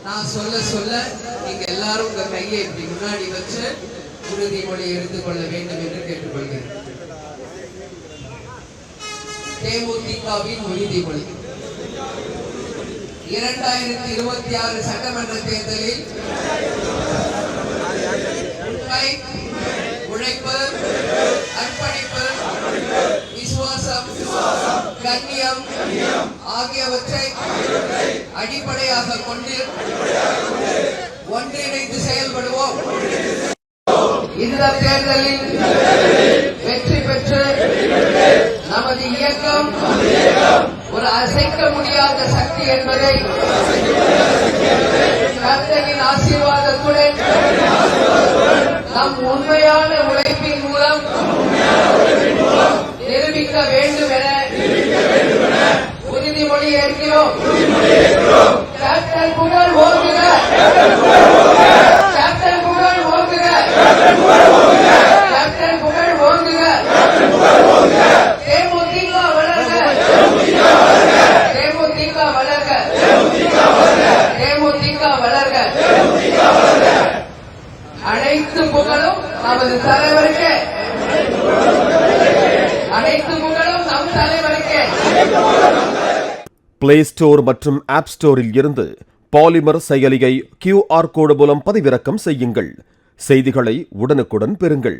நான் சொல்ல சொல்ல நீங்க எல்லாரும் உங்க கையை இப்படி முன்னாடி வச்சு உறுதிமொழி எடுத்துக்கொள்ள வேண்டும் என்று கேட்டுக்கொள்கிறேன். தேமுதிகவின் உறுதிமொழி. 2026 சட்டமன்ற தேர்தலில் உண்மை, உழைப்பு, அர்ப்பணிப்பு, விசுவாசம், கண்ணியம் ஆகியவற்றை அடிப்படையாக கொண்டு ஒன்றிணைந்து செயல்படுவோம். இந்த தேர்தலில் வெற்றி பெற்று நமது இயக்கம் ஒரு அசைக்க முடியாத சக்தி என்பதை கர்த்தரின் ஆசீர்வாதத்துடன் நம் உண்மையான உழைப்பின் மூலம் நிரூபிக்க வேண்டும் என உறுதிமொழி ஏற்கிறோம். கேப்டன் புகழ் ஓங்குக, கேப்டன் புகழ் ஓங்குக, கேப்டன் புகழ் ஓங்குக. தேமுதிக வளர்க, தேமுதிக வளர்க, தேமுதிக வளர்க. அனைத்து புகழும் நமது தலைவருக்கு, அனைத்து புகழும் நம் தலைவருக்கு. பிளே ஸ்டோர் மற்றும் ஆப் ஸ்டோரில் இருந்து பாலிமர் செயலியை QR கோடு மூலம் பதிவிறக்கம் செய்யுங்கள். செய்திகளை உடனுக்குடன் பெறுங்கள்.